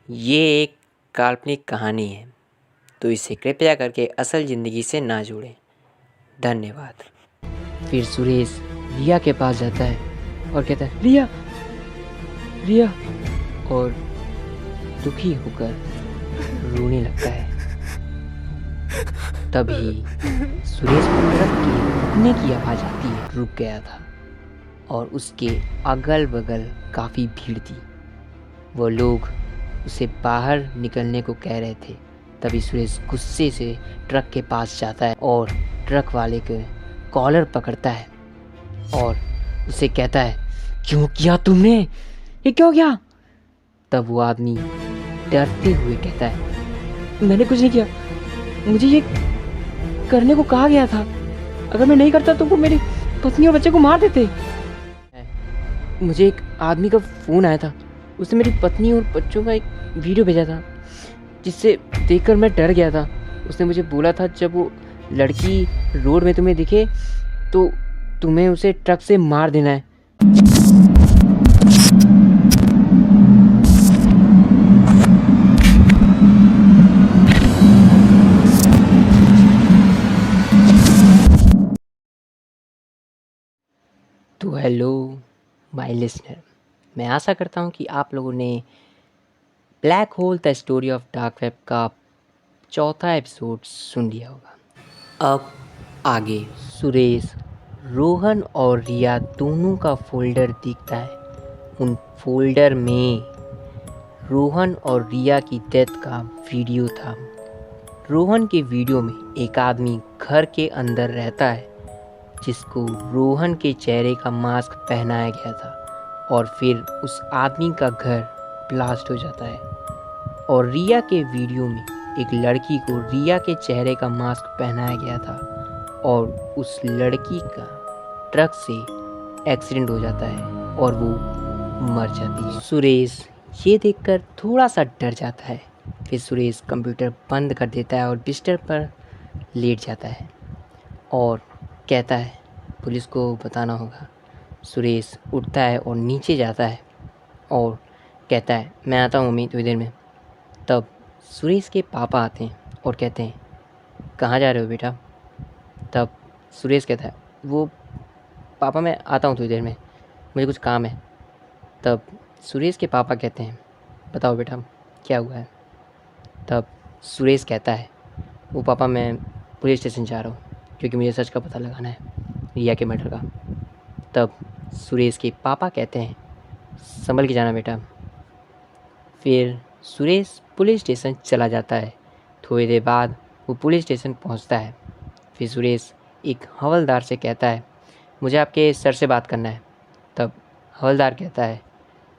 ये एक काल्पनिक कहानी है, तो इसे कृपया करके असल ज़िंदगी से ना जोड़ें। धन्यवाद। फिर सुरेश रिया के पास जाता है और कहता है, रिया रिया, और दुखी होकर रोने लगता है। तभी सुरेश को ट्रक के रुकने की आवाज़ आती है। रुक गया था और उसके अगल बगल काफ़ी भीड़ थी। वो लोग उसे बाहर निकलने को कह रहे थे। तभी सुरेश गुस्से से ट्रक के पास जाता है और ट्रक वाले के कॉलर पकड़ता है और उसे कहता है, क्यों किया तुमने, ये क्यों किया? तब वो आदमी डरते हुए कहता है, मैंने कुछ नहीं किया, मुझे ये करने को कहा गया था। अगर मैं नहीं करता तो वो मेरी पत्नी और बच्चे को मार देते। मुझे एक आदमी का फ़ोन आया था, उसने मेरी पत्नी और बच्चों का एक वीडियो भेजा था, जिससे देखकर मैं डर गया था। उसने मुझे बोला था, जब वो लड़की रोड में तुम्हें दिखे तो तुम्हें उसे ट्रक से मार देना है। तो हेलो माय लिसनर, मैं आशा करता हूँ कि आप लोगों ने black hole the story of dark web का चौथा एपिसोड सुन लिया होगा। अब आगे सुरेश, रोहन और रिया दोनों का फोल्डर दिखता है। उन फोल्डर में रोहन और रिया की डेथ का वीडियो था। रोहन के वीडियो में एक आदमी घर के अंदर रहता है, जिसको रोहन के चेहरे का मास्क पहनाया गया था, और फिर उस आदमी का घर ब्लास्ट हो जाता है। और रिया के वीडियो में एक लड़की को रिया के चेहरे का मास्क पहनाया गया था, और उस लड़की का ट्रक से एक्सीडेंट हो जाता है और वो मर जाती है। सुरेश ये देखकर थोड़ा सा डर जाता है। फिर सुरेश कंप्यूटर बंद कर देता है और बिस्तर पर लेट जाता है और कहता है, पुलिस को बताना होगा। सुरेश उठता है और नीचे जाता है और कहता है, मैं आता हूँ मम्मी थोड़ी देर में। तब सुरेश के पापा आते हैं और कहते हैं, कहाँ जा रहे हो बेटा? तब सुरेश कहता है, वो पापा मैं आता हूँ थोड़ी देर में, मुझे कुछ काम है। तब सुरेश के पापा कहते हैं, बताओ बेटा क्या हुआ है? तब सुरेश कहता है, वो पापा मैं पुलिस स्टेशन जा रहा हूँ क्योंकि मुझे सच का पता लगाना है रिया के मर्डर का। तब सुरेश के पापा कहते हैं, संभल के जाना बेटा। फिर सुरेश पुलिस स्टेशन चला जाता है। थोड़ी देर बाद वो पुलिस स्टेशन पहुंचता है। फिर सुरेश एक हवलदार से कहता है, मुझे आपके सर से बात करना है। तब हवलदार कहता है,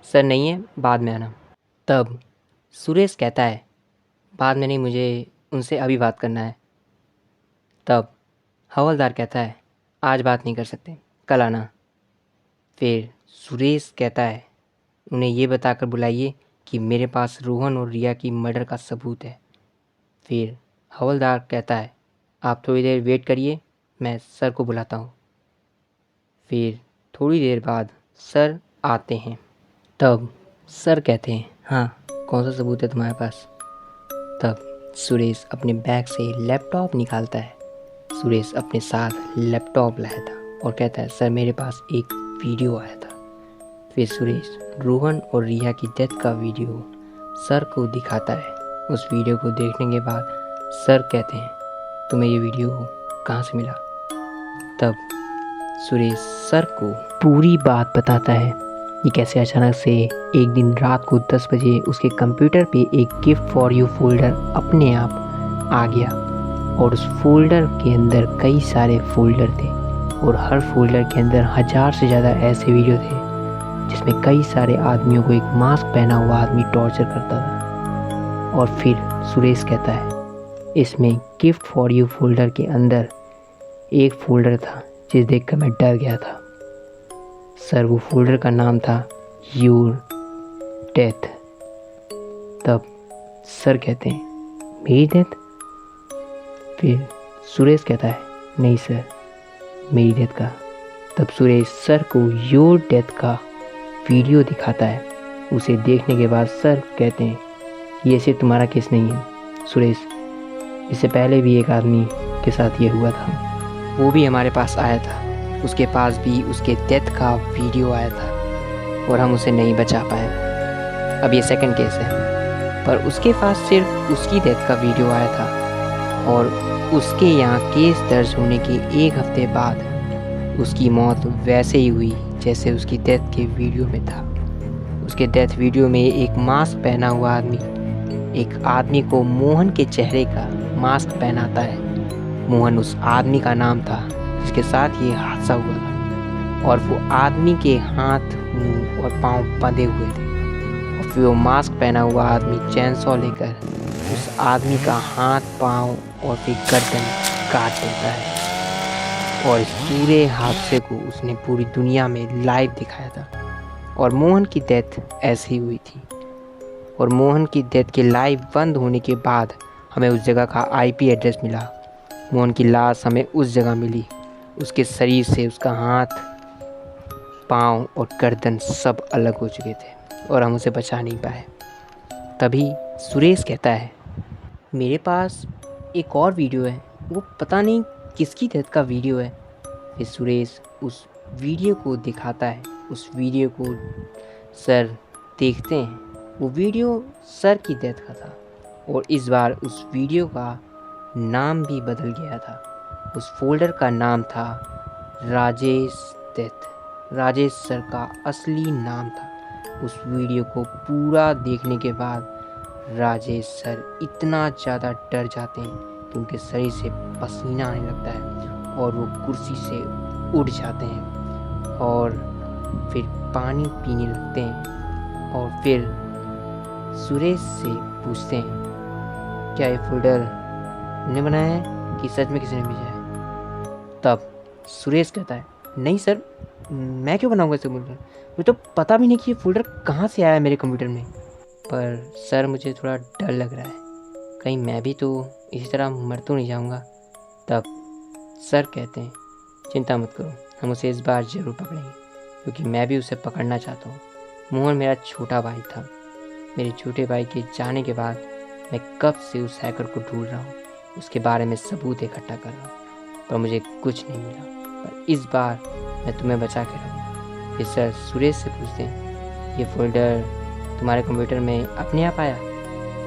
सर नहीं है, बाद में आना। तब सुरेश कहता है, बाद में नहीं, मुझे उनसे अभी बात करना है। तब हवलदार कहता है, आज बात नहीं कर सकते, कल आना। फिर सुरेश कहता है, उन्हें ये बताकर बुलाइए कि मेरे पास रोहन और रिया की मर्डर का सबूत है। फिर हवलदार कहता है, आप थोड़ी देर वेट करिए, मैं सर को बुलाता हूँ। फिर थोड़ी देर बाद सर आते हैं। तब सर कहते हैं, हाँ कौन सा सबूत है तुम्हारे पास? तब सुरेश अपने बैग से लैपटॉप निकालता है। सुरेश अपने साथ लैपटॉप लाया था और कहता है, सर मेरे पास एक वीडियो आया था। फिर सुरेश रोहन और रिया की डेथ का वीडियो सर को दिखाता है। उस वीडियो को देखने के बाद सर कहते हैं, तुम्हें ये वीडियो कहाँ से मिला? तब सुरेश सर को पूरी बात बताता है कि कैसे अचानक से एक दिन रात को 10 बजे उसके कंप्यूटर पे एक गिफ्ट फॉर यू फोल्डर अपने आप आ गया, और उस फोल्डर के अंदर कई सारे फोल्डर थे, और हर फोल्डर के अंदर 1000 से ज़्यादा ऐसे वीडियो थे जिसमें कई सारे आदमियों को एक मास्क पहना हुआ आदमी टॉर्चर करता था। और फिर सुरेश कहता है, इसमें गिफ्ट फॉर यू फोल्डर के अंदर एक फोल्डर था जिसे देखकर मैं डर गया था। सर वो फोल्डर का नाम था योर डेथ। तब सर कहते हैं, मेरी डेथ? फिर सुरेश कहता है, नहीं सर, मेरी डेथ का। तब सुरेश सर को योर डेथ का वीडियो दिखाता है। उसे देखने के बाद सर कहते हैं, ये सिर्फ तुम्हारा केस नहीं है सुरेश, इससे पहले भी एक आदमी के साथ ये हुआ था। वो भी हमारे पास आया था, उसके पास भी उसके डेथ का वीडियो आया था और हम उसे नहीं बचा पाए। अब ये सेकंड केस है, पर उसके पास सिर्फ उसकी डेथ का वीडियो आया था और उसके यहाँ केस दर्ज होने के एक हफ्ते बाद उसकी मौत वैसे ही हुई जैसे उसकी डेथ के वीडियो में था। उसके डेथ वीडियो में एक मास्क पहना हुआ आदमी एक आदमी को मोहन के चेहरे का मास्क पहनाता है। मोहन उस आदमी का नाम था जिसके साथ ये हादसा हुआ था, और वो आदमी के हाथ, मुंह और पांव बंधे हुए थे। और फिर वो मास्क पहना हुआ आदमी चैनसॉ लेकर उस आदमी का हाथ, पांव और फिर गर्दन काट देता है। और इस पूरे हादसे को उसने पूरी दुनिया में लाइव दिखाया था। और मोहन की डेथ ऐसे ही हुई थी। और मोहन की डेथ के लाइव बंद होने के बाद हमें उस जगह का आईपी एड्रेस मिला। मोहन की लाश हमें उस जगह मिली। उसके शरीर से उसका हाथ, पाँव और गर्दन सब अलग हो चुके थे और हम उसे बचा नहीं पाए। तभी सुरेश कहता है, मेरे पास एक और वीडियो है, वो पता नहीं किसकी डेथ का वीडियो है। फिर सुरेश उस वीडियो को दिखाता है। उस वीडियो को सर देखते हैं। वो वीडियो सर की डेथ का था और इस बार उस वीडियो का नाम भी बदल गया था। उस फोल्डर का नाम था राजेश डेथ। राजेश सर का असली नाम था। उस वीडियो को पूरा देखने के बाद राजेश सर इतना ज़्यादा डर जाते हैं कि उनके शरीर से पसीना आने लगता है और वो कुर्सी से उठ जाते हैं और फिर पानी पीने लगते हैं। और फिर सुरेश से पूछते हैं, क्या ये फोल्डर तुमने बनाया है कि सच में किसी ने भेजा है? तब सुरेश कहता है, नहीं सर, मैं क्यों बनाऊंगा इसे फोल्डर, मुझे तो पता भी नहीं कि ये फोल्डर कहाँ से आया मेरे कंप्यूटर में। पर सर मुझे थोड़ा डर लग रहा है, कहीं मैं भी तो इसी तरह मर तो नहीं जाऊंगा। तब सर कहते हैं, चिंता मत करो, हम उसे इस बार ज़रूर पकड़ेंगे, क्योंकि मैं भी उसे पकड़ना चाहता हूँ। मोहन मेरा छोटा भाई था। मेरे छोटे भाई के जाने के बाद मैं कब से उस हैकर को ढूंढ रहा हूँ, उसके बारे में सबूत इकट्ठा कर रहा हूँ, पर मुझे कुछ नहीं मिला। पर इस बार मैं तुम्हें बचा के रहूँगा। फिर सर सुरेश से पूछते हैं, ये फोल्डर तुम्हारे कंप्यूटर में अपने आप आया?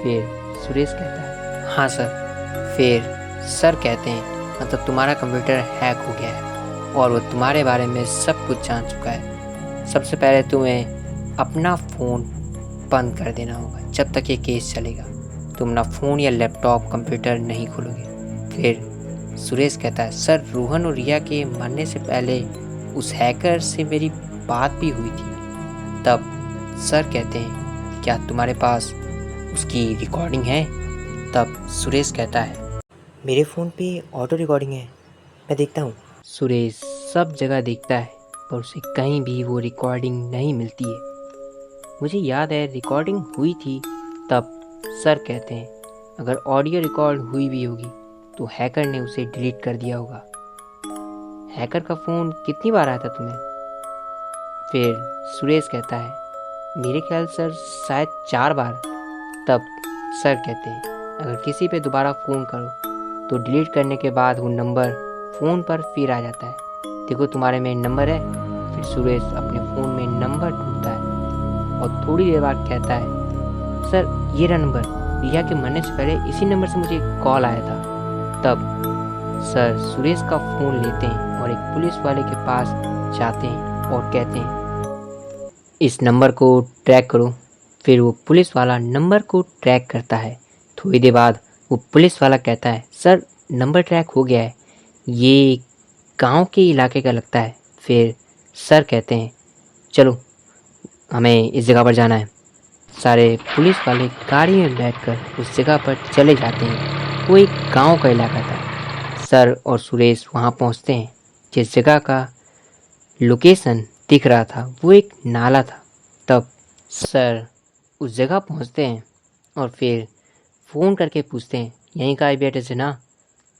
फिर सुरेश कहता है, हाँ सर। फिर सर कहते हैं, मतलब तुम्हारा कंप्यूटर हैक हो गया है और वो तुम्हारे बारे में सब कुछ जान चुका है। सबसे पहले तुम्हें अपना फ़ोन बंद कर देना होगा जब तक ये केस चलेगा। तुम ना फ़ोन या लैपटॉप, कंप्यूटर नहीं खोलोगे। फिर सुरेश कहता है, सर रोहन और रिया के मरने से पहले उस हैकर से मेरी बात भी हुई थी। तब सर कहते हैं, क्या तुम्हारे पास उसकी रिकॉर्डिंग है? तब सुरेश कहता है, मेरे फ़ोन पे ऑटो रिकॉर्डिंग है, मैं देखता हूँ। सुरेश सब जगह देखता है पर उसे कहीं भी वो रिकॉर्डिंग नहीं मिलती है। मुझे याद है रिकॉर्डिंग हुई थी। तब सर कहते हैं, अगर ऑडियो रिकॉर्ड हुई भी होगी तो हैकर ने उसे डिलीट कर दिया होगा। हैकर का फ़ोन कितनी बार आया था तुम्हें? फिर सुरेश कहता है, मेरे ख्याल सर शायद 4 बार। तब सर कहते हैं, अगर किसी पे दोबारा फ़ोन करो तो डिलीट करने के बाद वो नंबर फ़ोन पर फिर आ जाता है। देखो तुम्हारे में नंबर है। फिर सुरेश अपने फ़ोन में नंबर ढूंढता है और थोड़ी देर बाद कहता है, सर ये रहा नंबर, रिया के मरने से पहले इसी नंबर से मुझे कॉल आया था। तब सर सुरेश का फ़ोन लेते हैं और एक पुलिस वाले के पास जाते हैं और कहते हैं, इस नंबर को ट्रैक करो। फिर वो पुलिस वाला नंबर को ट्रैक करता है। थोड़ी देर बाद वो पुलिस वाला कहता है, सर नंबर ट्रैक हो गया है, ये गांव के इलाके का लगता है। फिर सर कहते हैं, चलो हमें इस जगह पर जाना है। सारे पुलिस वाले गाड़ी में बैठकर उस जगह पर चले जाते हैं। वो एक गांव का इलाका था। सर और सुरेश वहां पहुंचते हैं। जिस जगह का लोकेशन दिख रहा था वो एक नाला था। तब सर उस जगह पहुंचते हैं और फिर फ़ोन करके पूछते हैं, यहीं का आईपी एड्रेस है ना?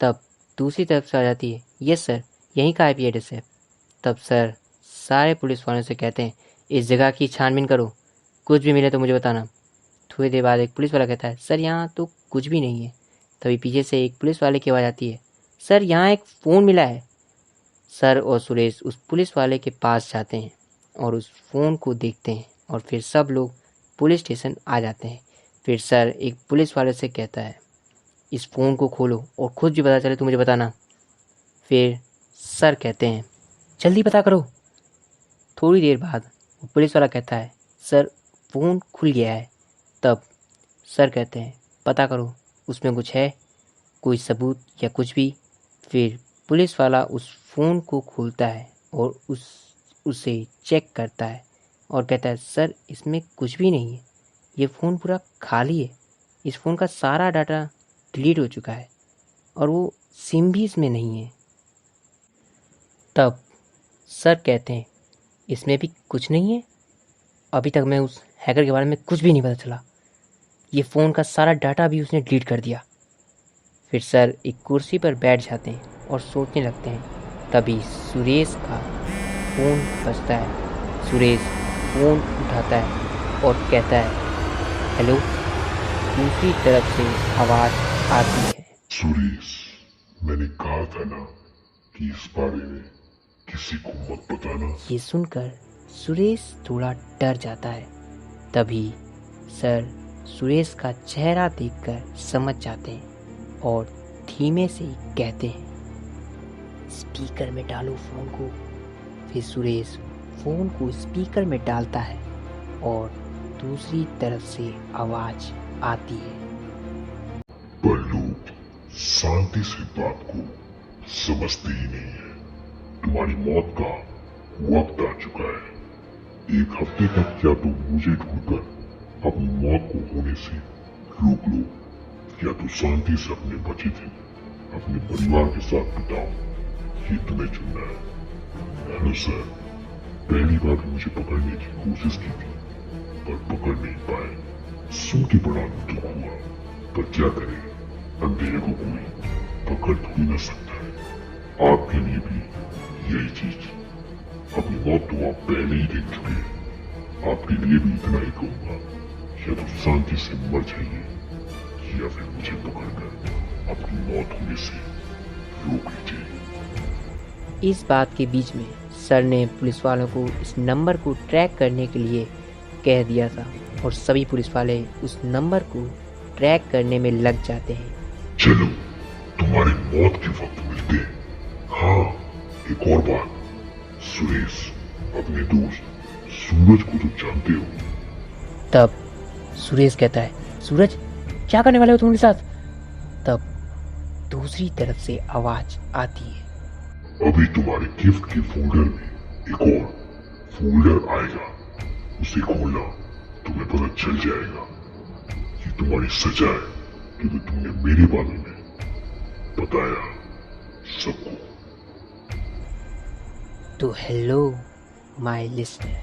तब दूसरी तरफ से आ जाती है, यस सर, यहीं का आईपी एड्रेस है। तब सर सारे पुलिस वालों से कहते हैं, इस जगह की छानबीन करो, कुछ भी मिले तो मुझे बताना। थोड़ी देर बाद एक पुलिस वाला कहता है, सर यहाँ तो कुछ भी नहीं है। तभी पीछे से एक पुलिस वाले की आवाज़ आती है, सर यहाँ एक फ़ोन मिला है। सर और सुरेश उस पुलिस वाले के पास जाते हैं और उस फ़ोन को देखते हैं और फिर सब लोग पुलिस स्टेशन आ जाते हैं। फिर सर एक पुलिस वाले से कहता है, इस फ़ोन को खोलो और खुद भी पता चले तो मुझे बताना। फिर सर कहते हैं, जल्दी पता करो। थोड़ी देर बाद वो पुलिस वाला कहता है, सर फ़ोन खुल गया है। तब सर कहते हैं, पता करो उसमें कुछ है, कोई सबूत या कुछ भी। फिर पुलिस वाला उस फ़ोन को खोलता है और उसे चेक करता है और कहता है, सर इसमें कुछ भी नहीं है, ये फ़ोन पूरा खाली है। इस फ़ोन का सारा डाटा डिलीट हो चुका है और वो सिम भी इसमें नहीं है। तब सर कहते हैं, इसमें भी कुछ नहीं है, अभी तक मैं उस हैकर के बारे में कुछ भी नहीं पता चला, ये फ़ोन का सारा डाटा भी उसने डिलीट कर दिया। फिर सर एक कुर्सी पर बैठ जाते हैं और सोचने लगते हैं। तभी सुरेश का फ़ोन बजता है। सुरेश फ़ोन उठाता है और कहता है, हेलो। दूसरी तरफ से आवाज़ आती है, सुरेश, मैंने कहा था ना कि इस बारे में किसी को मत बताना। ये सुनकर सुरेश थोड़ा डर जाता है। तभी सर सुरेश का चेहरा देखकर समझ जाते हैं और धीमे से कहते हैं, स्पीकर में डालो फ़ोन को। फिर सुरेश फ़ोन को स्पीकर में डालता है और दूसरी तरफ से आवाज़ आती है, पर लोग शांति से बात को समझते ही नहीं है। तुम्हारी मौत का वक्त आ चुका है। 1 हफ्ते तक या तो मुझे ढूंढकर अपनी मौत को होने से रोक लो, या तो शांति से अपने बचे थे अपने परिवार के साथ बिताओ। ये तुम्हें चुनना है। हेलो सर, पहली बार मुझे पकड़ने की कोशिश की थी पर पकड़ नहीं पाए। सुन के बड़ा दुख हुआ, पर क्या करें, अंधेरे को कोई पकड़ थोड़ी ना सकता है। आपके लिए भी यही चीज। अपनी मौत तो आप पहले ही देख चुके हैं। आपके लिए भी इतना ही कहूंगा, या तो शांति से मर जाइए या फिर मुझे पकड़कर अपनी मौत होने से रोक लीजिए। इस बात के बीच में सर ने पुलिस वालों को इस नंबर को ट्रैक करने के लिए कह दिया था और सभी पुलिस वाले उस नंबर को ट्रैक करने में लग जाते हैं। चलो, तुम्हारे मौत के वक्त मिलते हैं। हाँ, एक और बात, सुरेश, अपने दोस्त सूरज को तो जानते हो। तब सुरेश कहता है, सूरज क्या करने वाले हो तुम मेरे साथ? तब दूसरी तरफ से आवाज आती है, अभी तुम्हारे गिफ्ट के फोल्डर में एक और फोल्डर आएगा, उसे खोलना, तुम्हें पता चल जाएगा। ये तुम्हारी सजा है क्योंकि तुमने मेरे बारे में बताया सबको। तो हेलो माय लिसनर,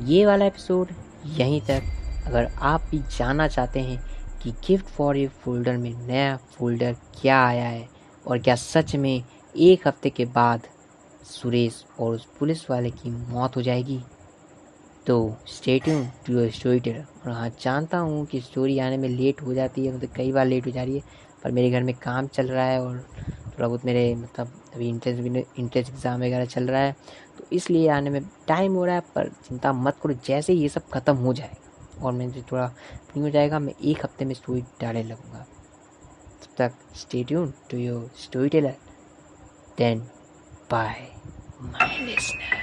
ये वाला एपिसोड यहीं तक। अगर आप भी जानना चाहते हैं कि गिफ्ट फॉर ए फोल्डर में नया फोल्डर क्या आया है और क्या सच में 1 हफ्ते के बाद सुरेश और उस पुलिस वाले की मौत हो जाएगी, तो stay tune to your story teller. और हाँ, जानता हूँ कि स्टोरी आने में लेट हो जाती है, मतलब कई बार लेट हो जा रही है, पर मेरे घर में काम चल रहा है और थोड़ा बहुत मेरे मतलब अभी इंट्रेंस एग्ज़ाम वगैरह चल रहा है, तो इसलिए आने में टाइम हो रहा है। पर चिंता मत करो, जैसे ये सब ख़त्म हो जाएगा और मैं थोड़ा फ्री हो जाएगा, मैं 1 हफ्ते में स्टोरी डालने लगूँगा। तब तक stay tune to your story teller. Then bye my listener.